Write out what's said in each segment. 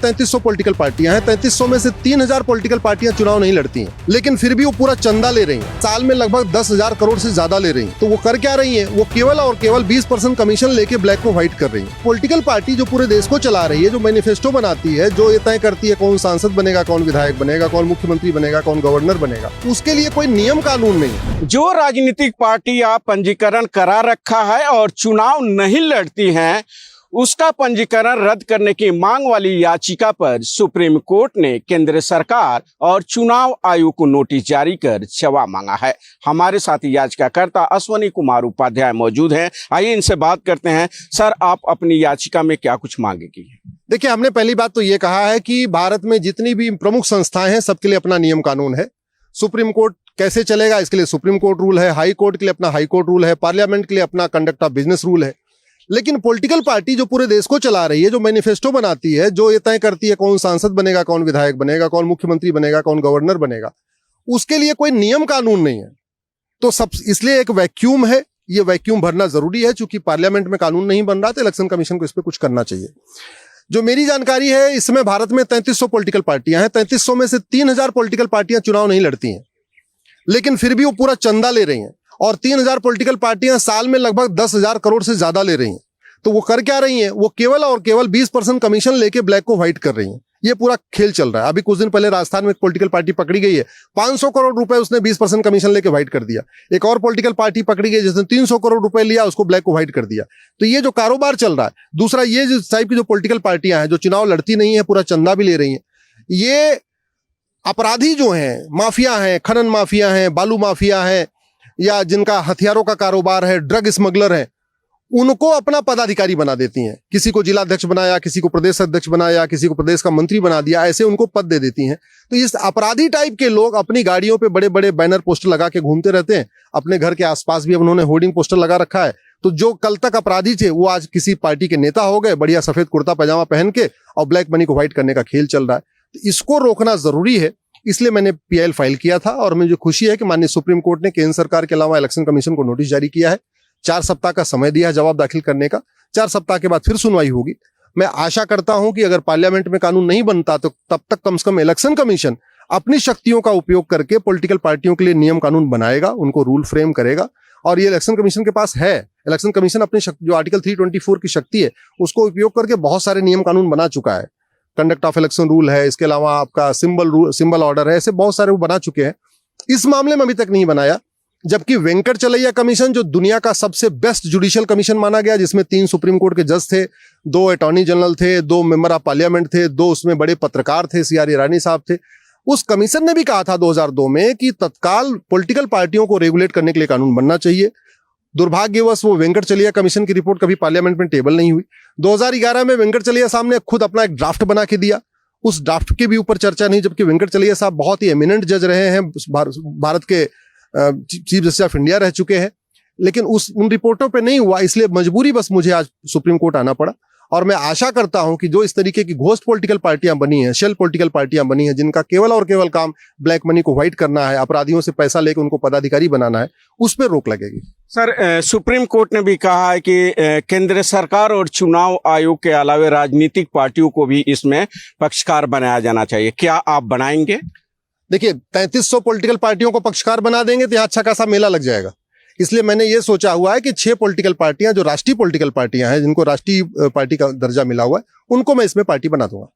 3300 political पार्टियां हैं। 3300 में से 3000 पॉलिटिकल पार्टियां चुनाव नहीं लड़ती हैं, लेकिन फिर भी वो पूरा चंदा ले रही हैं। साल में लगभग 10,000 करोड़ से ज्यादा ले रही हैं। तो वो कर क्या रही हैं? वो केवल और केवल 20% कमीशन लेके ब्लैक को व्हाइट कर रही है। पॉलिटिकल पार्टी जो पूरे देश को चला रही है, जो मैनिफेस्टो बनाती है, जो ये तय करती है कौन सांसद बनेगा, कौन विधायक बनेगा, कौन मुख्यमंत्री बनेगा, कौन गवर्नर बनेगा, उसके लिए कोई नियम कानून नहीं है। जो राजनीतिक पार्टियां पंजीकरण करा रखा है और चुनाव नहीं लड़ती हैं, उसका पंजीकरण रद्द करने की मांग वाली याचिका पर सुप्रीम कोर्ट ने केंद्र सरकार और चुनाव आयोग को नोटिस जारी कर जवाब मांगा है। हमारे साथ याचिकाकर्ता अश्वनी कुमार उपाध्याय मौजूद हैं। आइए इनसे बात करते हैं। सर, आप अपनी याचिका में क्या कुछ मांगे की है? देखिए, हमने पहली बात तो ये कहा है कि भारत में जितनी भी प्रमुख संस्थाएं हैं, सबके लिए अपना नियम कानून है। सुप्रीम कोर्ट कैसे चलेगा, इसके लिए सुप्रीम कोर्ट रूल है। हाई कोर्ट के लिए अपना हाई कोर्ट रूल है। पार्लियामेंट के लिए अपना कंडक्ट ऑफ बिजनेस रूल है। लेकिन पॉलिटिकल पार्टी जो पूरे देश को चला रही है, जो मैनिफेस्टो बनाती है, जो ये तय करती है कौन सांसद बनेगा, कौन विधायक बनेगा, कौन मुख्यमंत्री बनेगा, कौन गवर्नर बनेगा, उसके लिए कोई नियम कानून नहीं है। तो सब इसलिए एक वैक्यूम है। ये वैक्यूम भरना जरूरी है। चूंकि पार्लियामेंट में कानून नहीं बन रहा, तो इलेक्शन कमीशन को इस पर कुछ करना चाहिए। जो मेरी जानकारी है, इसमें भारत में 3300 पॉलिटिकल पार्टियां हैं। 3300 में से 3000 पॉलिटिकल पार्टियां चुनाव नहीं लड़ती हैं, लेकिन फिर भी वो पूरा चंदा ले रही हैं। और 3000 पॉलिटिकल पार्टियां साल में लगभग 10,000 करोड़ से ज्यादा ले रही हैं। तो वो कर क्या रही हैं? वो केवल और केवल 20% कमीशन लेके ब्लैक को व्हाइट कर रही हैं। ये पूरा खेल चल रहा है। अभी कुछ दिन पहले राजस्थान में एक पॉलिटिकल पार्टी पकड़ी गई है। 500 करोड़ रुपए उसने 20% कमीशन लेके व्हाइट कर दिया। एक और पॉलिटिकल पार्टी पकड़ी गई जिसने 300 करोड़ रुपए लिया, उसको ब्लैक को व्हाइट कर दिया। तो ये जो कारोबार चल रहा है। दूसरा, ये जो टाइप की जो पॉलिटिकल पार्टियां हैं, जो चुनाव लड़ती नहीं है, पूरा चंदा भी ले रही है, ये अपराधी जो हैं, माफिया हैं, खनन माफिया हैं, बालू माफिया हैं, या जिनका हथियारों का कारोबार है, ड्रग स्मगलर है, उनको अपना पदाधिकारी बना देती हैं। किसी को जिलाध्यक्ष बनाया, किसी को प्रदेश अध्यक्ष बनाया, किसी को प्रदेश का मंत्री बना दिया, ऐसे उनको पद दे देती हैं। तो इस अपराधी टाइप के लोग अपनी गाड़ियों पे बड़े बड़े बैनर पोस्टर लगा के घूमते रहते हैं। अपने घर के आसपास भी अब उन्होंने होर्डिंग पोस्टर लगा रखा है। तो जो कल तक अपराधी थे, वो आज किसी पार्टी के नेता हो गए, बढ़िया सफेद कुर्ता पैजामा पहन के, और ब्लैक मनी को व्हाइट करने का खेल चल रहा है। तो इसको रोकना जरूरी है। इसलिए मैंने पीआईएल फाइल किया था। और मुझे खुशी है कि माननीय सुप्रीम कोर्ट ने केंद्र सरकार के अलावा इलेक्शन कमीशन को नोटिस जारी किया है। 4 सप्ताह का समय दिया है जवाब दाखिल करने का। 4 सप्ताह के बाद फिर सुनवाई होगी। मैं आशा करता हूं कि अगर पार्लियामेंट में कानून नहीं बनता, तो तब तक कम से कम इलेक्शन कमीशन अपनी शक्तियों का उपयोग करके पॉलिटिकल पार्टियों के लिए नियम कानून बनाएगा, उनको रूल फ्रेम करेगा। और ये इलेक्शन कमीशन के पास है। इलेक्शन कमीशन अपनी जो आर्टिकल 324 की शक्ति है, उसको उपयोग करके बहुत सारे नियम कानून बना चुका है। कंडक्ट ऑफ इलेक्शन रूल है, इसके अलावा आपका सिंबल ऑर्डर है, ऐसे बहुत सारे वो बना चुके हैं। इस मामले में अभी तक नहीं बनाया। जबकि वेंकटचलैया कमीशन, जो दुनिया का सबसे बेस्ट जुडिशियल कमीशन माना गया, जिसमें 3 सुप्रीम कोर्ट के जज थे, 2 अटॉर्नी जनरल थे, 2 मेंबर ऑफ पार्लियामेंट थे, 2 उसमें बड़े पत्रकार थे, सीआर ईरानी साहब थे। उस कमीशन ने भी कहा था 2002 में कि तत्काल पॉलिटिकल पार्टियों को रेगुलेट करने के लिए कानून बनना चाहिए। दुर्भाग्यवश वो वेंकटचलैया कमीशन की रिपोर्ट कभी पार्लियामेंट में टेबल नहीं हुई। 2011 में वेंकटचलैया साहब ने खुद अपना एक ड्राफ्ट बना के दिया। उस ड्राफ्ट के भी ऊपर चर्चा नहीं, जबकि वेंकटचलैया साहब बहुत ही एमिनेंट जज रहे हैं, भारत के चीफ जस्टिस ऑफ इंडिया रह चुके हैं। लेकिन उन रिपोर्टों पे नहीं हुआ, इसलिए मजबूरी बस मुझे आज सुप्रीम कोर्ट आना पड़ा। और मैं आशा करता हूं कि जो इस तरीके की घोस्ट पॉलिटिकल पार्टियां बनी हैं, शेल पॉलिटिकल पार्टियां बनी हैं, जिनका केवल और केवल काम ब्लैक मनी को व्हाइट करना है, अपराधियों से पैसा लेकर उनको पदाधिकारी बनाना है, उस पर रोक लगेगी। सर, सुप्रीम कोर्ट ने भी कहा है कि केंद्र सरकार और चुनाव आयोग के अलावा राजनीतिक पार्टियों को भी इसमें पक्षकार बनाया जाना चाहिए। क्या आप बनाएंगे? देखिए, 3300 पॉलिटिकल पार्टियों को पक्षकार बना देंगे तो यहाँ अच्छा खासा मेला लग जाएगा। इसलिए मैंने ये सोचा हुआ है कि 6 पॉलिटिकल पार्टियां, जो राष्ट्रीय पॉलिटिकल पार्टियां हैं, जिनको राष्ट्रीय पार्टी का दर्जा मिला हुआ है, उनको मैं इसमें पार्टी बना दूंगा।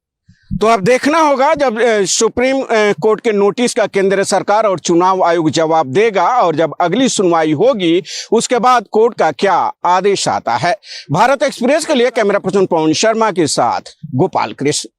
तो अब देखना होगा जब सुप्रीम कोर्ट के नोटिस का केंद्र सरकार और चुनाव आयोग जवाब देगा, और जब अगली सुनवाई होगी उसके बाद कोर्ट का क्या आदेश आता है। भारत एक्सप्रेस के लिए कैमरा पर्सन पवन शर्मा के साथ गोपाल कृष्ण।